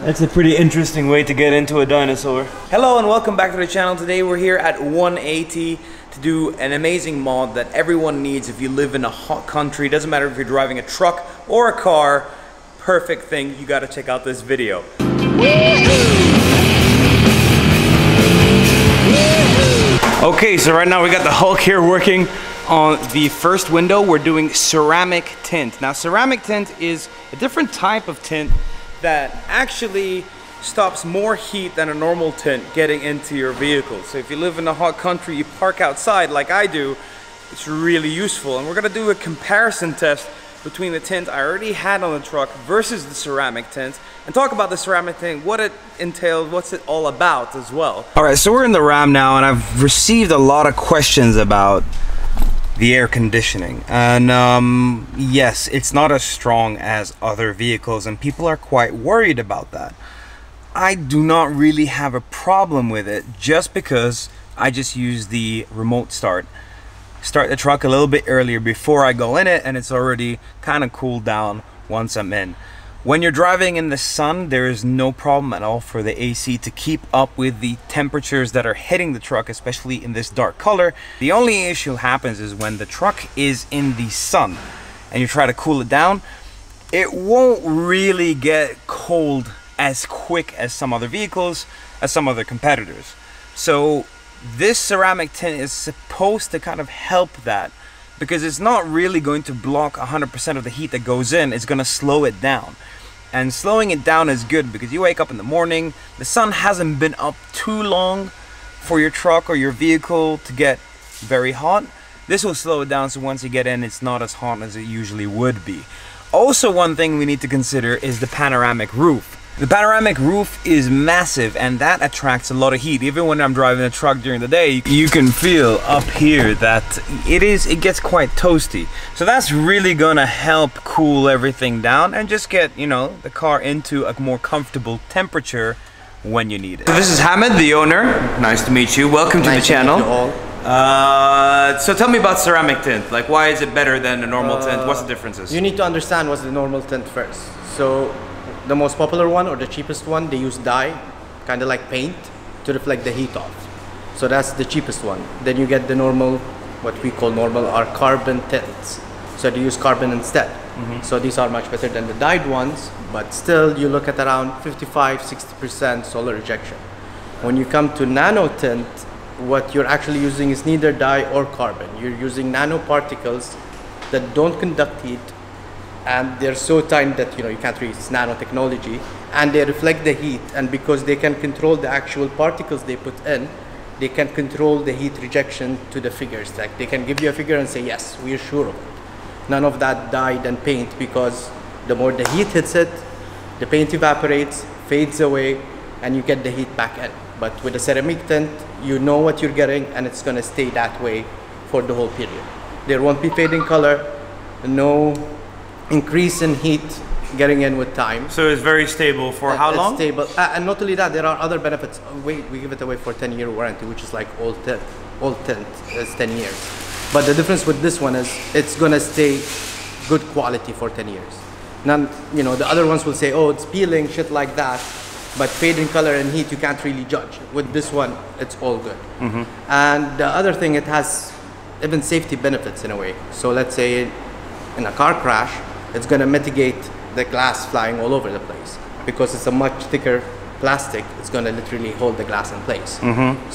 That's a pretty interesting way to get into a dinosaur. Hello and welcome back to the channel. Today we're here at OneEighty to do an amazing mod that everyone needs if you live in a hot country. Doesn't matter if you're driving a truck or a car. Perfect thing. You got to check out this video. Okay, so right now we got the Hulk here working on the first window. We're doing ceramic tint. Now ceramic tint is a different type of tint that actually stops more heat than a normal tint getting into your vehicle. So if you live in a hot country, you park outside like I do, it's really useful. And we're gonna do a comparison test between the tint I already had on the truck versus the ceramic tint, and talk about the ceramic tint, what it entails, what's it all about as well. All right, so we're in the Ram now, and I've received a lot of questions about the air conditioning, and yes, it's not as strong as other vehicles, and people are quite worried about that. I do not really have a problem with it, just because I just use the remote start the truck a little bit earlier before I go in it, and it's already kind of cooled down once I'm in. When you're driving in the sun, there is no problem at all for the AC to keep up with the temperatures that are hitting the truck, especially in this dark color. The only issue happens is when the truck is in the sun and you try to cool it down, it won't really get cold as quick as some other vehicles, as some other competitors. So this ceramic tint is supposed to kind of help that, because it's not really going to block 100% of the heat that goes in. It's going to slow it down, and slowing it down is good because you wake up in the morning, the sun hasn't been up too long for your truck or your vehicle to get very hot. This will slow it down, so once you get in, it's not as hot as it usually would be. Also, one thing we need to consider is the panoramic roof. The panoramic roof is massive, and that attracts a lot of heat. Even when I'm driving a truck during the day, you can feel up here that it gets quite toasty. So that's really gonna help cool everything down and just get, you know, the car into a more comfortable temperature when you need it. So this is Hamid, the owner. Nice to meet you. Welcome to the channel. So tell me about ceramic tint. Like, why is it better than a normal tint? What's the differences? You need to understand what's the normal tint first. So the most popular one, or the cheapest one, they use dye, kind of like paint, to reflect the heat off. So that's the cheapest one. Then you get the normal, what we call normal, are carbon tints. So they use carbon instead. So these are much better than the dyed ones, but still you look at around 55–60% solar rejection. When you come to nano tint, what you're actually using is neither dye or carbon. You're using nanoparticles that don't conduct heat, and they're so tiny that you can't read. It's nanotechnology, and they reflect the heat, and because they can control the actual particles they put in, they can control the heat rejection to the figures. Like, they can give you a figure and say, yes, we're sure of it. None of that dyed and paint, because the more the heat hits it, the paint evaporates, fades away, and you get the heat back in. But with a ceramic tint, you know what you're getting, and it's going to stay that way for the whole period. There won't be fading color, no increase in heat getting in with time. So it's very stable for how long? It's stable. And not only that, there are other benefits. We give it away for 10-year warranty, which is like old tint. Old tint is 10 years. But the difference with this one is it's gonna stay good quality for 10 years. Now, the other ones will say, oh, it's peeling, shit like that. But fading color and heat, you can't really judge. With this one, it's all good. And the other thing, it has even safety benefits in a way. So let's say in a car crash, it's going to mitigate the glass flying all over the place, because it's a much thicker plastic. It's going to literally hold the glass in place.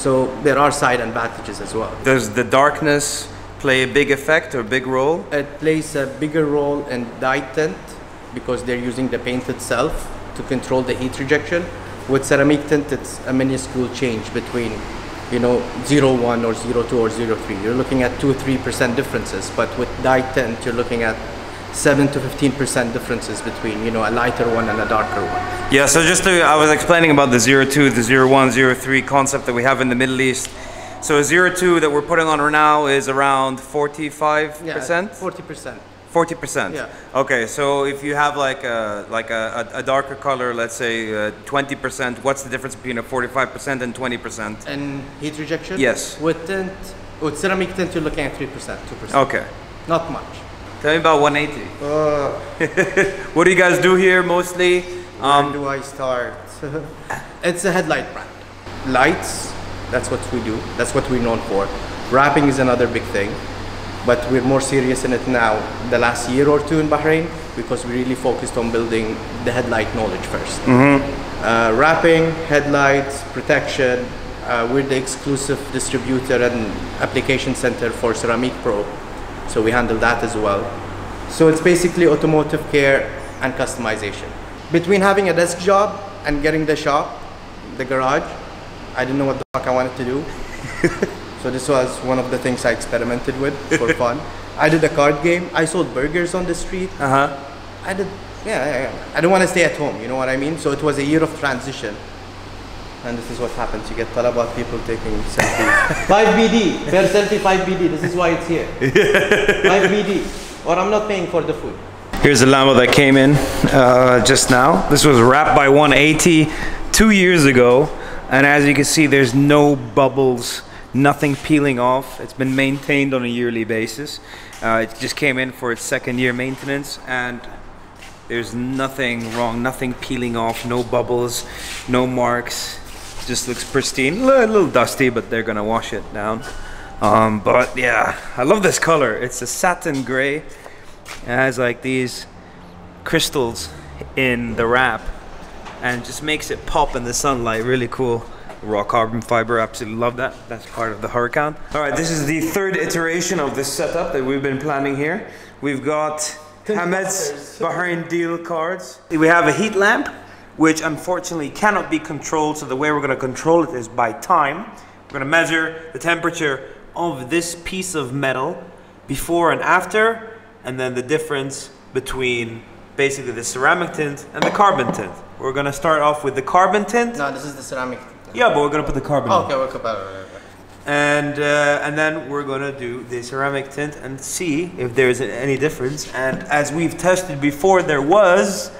So there are side advantages as well. Does the darkness play a big effect or a big role? It plays a bigger role in dye tint, because they're using the paint itself to control the heat rejection. With ceramic tint, it's a minuscule change between 0.1 or 0.2 or 0.3. You're looking at 2–3% differences, but with dye tint, you're looking at 7–15% differences between a lighter one and a darker one. Yeah, so I was explaining about the 0.2, the 0.1, 0.3 concept that we have in the Middle East. So a 0.2 that we're putting on right now is around 45%? Yeah, 40%. 40%? Yeah. Okay, so if you have like a darker color, let's say 20%, what's the difference between a 45% and 20%? And heat rejection? Yes. With ceramic tint, you're looking at 3%, 2%. Okay. Not much. Tell me about OneEighty. What do you guys do here mostly? Where do I start? It's a headlight brand. Lights, that's what we do. That's what we're known for. Wrapping is another big thing, but we're more serious in it now the last year or two in Bahrain because we really focused on building the headlight knowledge first. Wrapping, headlights, protection. We're the exclusive distributor and application center for Ceramic Pro, so we handle that as well. So it's basically automotive care and customization. Between having a desk job and getting the shop, the garage, I didn't know what the fuck I wanted to do. So this was one of the things I experimented with for fun. I did a card game. I sold burgers on the street. I did, yeah. I don't want to stay at home, you know what I mean? So it was a year of transition. And this is what happens. You get talabat people taking selfies. 5BD, per selfie 5BD. This is why it's here. 5BD. Or I'm not paying for the food. Here's a Lambo that came in just now. This was wrapped by OneEighty 2 years ago. And as you can see, there's no bubbles, nothing peeling off. It's been maintained on a yearly basis. It just came in for its second year maintenance, and there's nothing wrong, nothing peeling off, no bubbles, no marks. Just looks pristine. A little dusty, but they're gonna wash it down. But yeah, I love this color. It's a satin gray. It has like these crystals in the wrap and just makes it pop in the sunlight. Really cool. Raw carbon fiber, absolutely love that. That's part of the Huracan. All right, this is the third iteration of this setup that we've been planning here. We've got Hamed's Bahrain deal cards. We have a heat lamp, which unfortunately cannot be controlled. So the way we're gonna control it is by time. We're gonna measure the temperature of this piece of metal before and after, and then the difference between basically the ceramic tint and the carbon tint. We're gonna start off with the carbon tint. No, this is the ceramic. Yeah, but we're gonna put the carbon in. Okay, we'll compare. And then we're gonna do the ceramic tint and see if there's any difference. And as we've tested before, there was,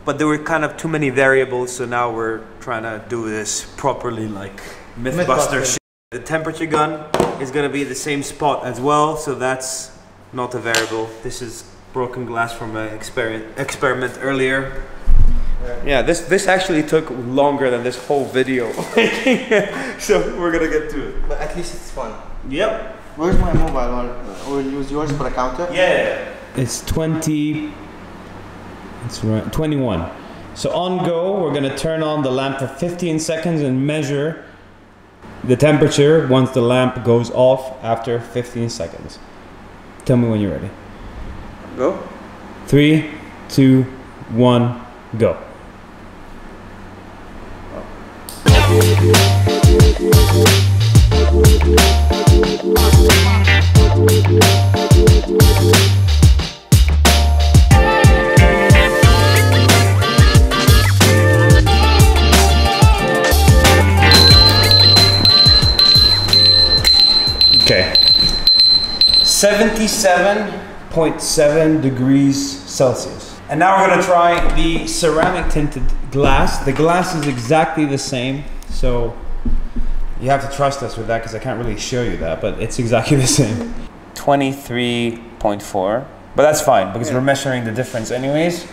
but there were kind of too many variables. So now we're trying to do this properly, like Mythbuster shit. The temperature gun is gonna be the same spot as well. So that's not a variable. This is broken glass from an experiment earlier. Yeah, this actually took longer than this whole video. So we're gonna get to it. But at least it's fun. Yep. Where's my mobile? Or we'll use yours for a counter? Yeah. It's 20. It's right. 21. So on go, we're gonna turn on the lamp for 15 seconds and measure the temperature once the lamp goes off after 15 seconds. Tell me when you're ready. Go. 3, 2, 1, go. Okay. 77.7 degrees Celsius. And now we're gonna try the ceramic tinted glass. The glass is exactly the same, so you have to trust us with that because I can't really show you that, but it's exactly the same. 23.4, but that's fine because we're measuring the difference anyways.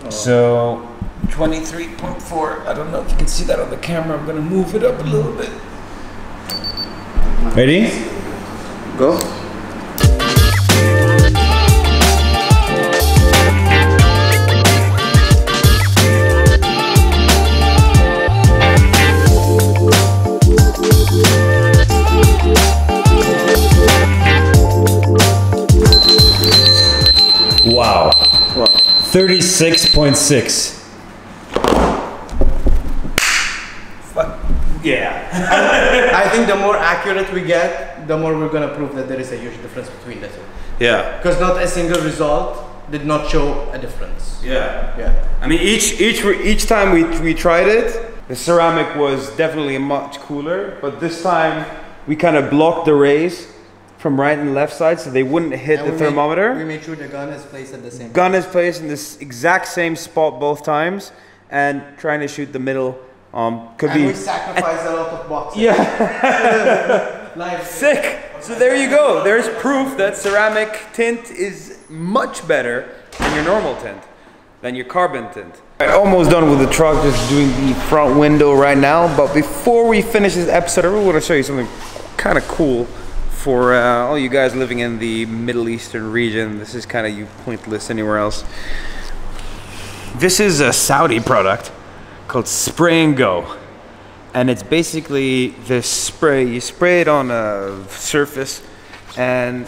So 23.4, I don't know if you can see that on the camera. I'm gonna move it up a little bit. Ready? Go. Wow. 36.6. Yeah. I think the more accurate we get, the more we're gonna prove that there is a huge difference between the two. Yeah. Because not a single result did not show a difference. Yeah. Yeah. I mean, each time we tried it, the ceramic was definitely much cooler, but this time we kind of blocked the rays from right and left side so they wouldn't hit the thermometer. We made sure the gun is placed at the same Gun is placed in this exact same spot both times, and trying to shoot the middle could be. We sacrificed a lot of boxes. Yeah. Like, Sick. So there you go. There's proof that ceramic tint is much better than your normal tint. than your carbon tint. Alright, almost done with the truck, just doing the front window right now. But before we finish this episode, I really want to show you something kind of cool for all you guys living in the Middle Eastern region. This is kind of pointless anywhere else. This is a Saudi product called Spray and Go. And it's basically this spray. You spray it on a surface, and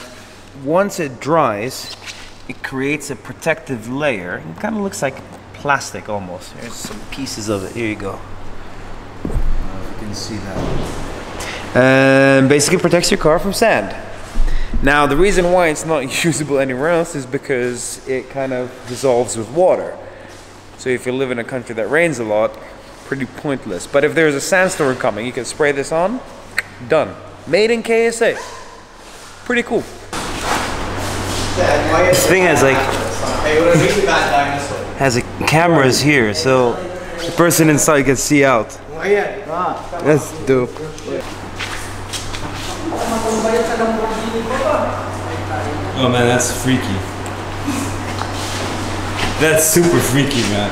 once it dries, it creates a protective layer. It kind of looks like plastic almost. There's some pieces of it. Here you go. You can see that. And basically protects your car from sand. Now, the reason why it's not usable anywhere else is because it kind of dissolves with water. So if you live in a country that rains a lot, pretty pointless. But if there's a sandstorm coming, you can spray this on. Done. Made in KSA. Pretty cool. This thing has cameras here, so the person inside can see out. That's dope. Oh man, that's freaky. That's super freaky, man.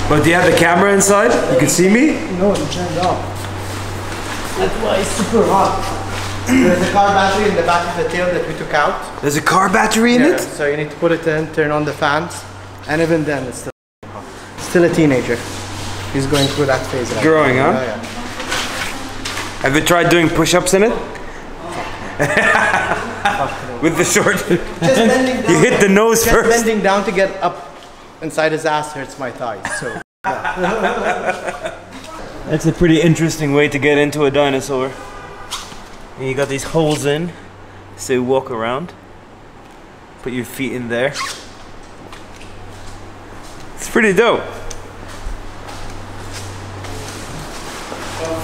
But do you have the camera inside? You can see me? No, you turned off. That's why it's super hot. There's a car battery in the back of the tail that we took out. There's a car battery in it? So you need to put it in, turn on the fans, and even then it's still hot. Still a teenager. He's going through that phase. Right growing, now. huh? Yeah. Have you tried doing push-ups in it? With the short... Just bending down. You hit the nose just first. Bending down to get up inside his ass hurts my thighs, so... Yeah. That's a pretty interesting way to get into a dinosaur. And you got these holes in, so you walk around. Put your feet in there. It's pretty dope.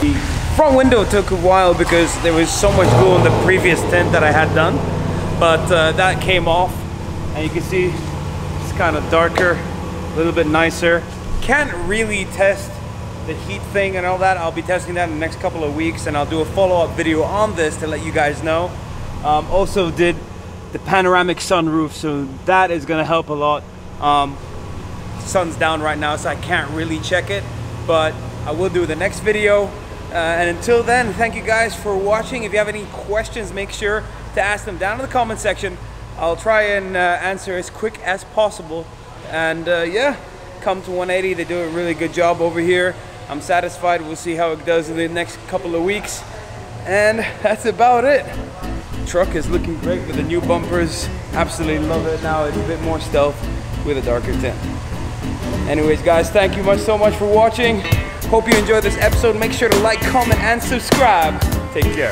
The front window took a while because there was so much glue on the previous tint that I had done. But that came off. And you can see it's kind of darker, a little bit nicer. Can't really test the heat thing and all that. I'll be testing that in the next couple of weeks, and I'll do a follow-up video on this to let you guys know. Also did the panoramic sunroof, so that is gonna help a lot. Sun's down right now, so I can't really check it, but I will do the next video. And until then, thank you guys for watching. If you have any questions, make sure to ask them down in the comment section. I'll try and answer as quick as possible. And yeah, come to OneEighty. They do a really good job over here. I'm satisfied. We'll see how it does in the next couple of weeks. And that's about it. Truck is looking great with the new bumpers. Absolutely love it. Now it's a bit more stealth with a darker tint. Anyways, guys, thank you so much for watching. Hope you enjoyed this episode. Make sure to like, comment, and subscribe. Take care.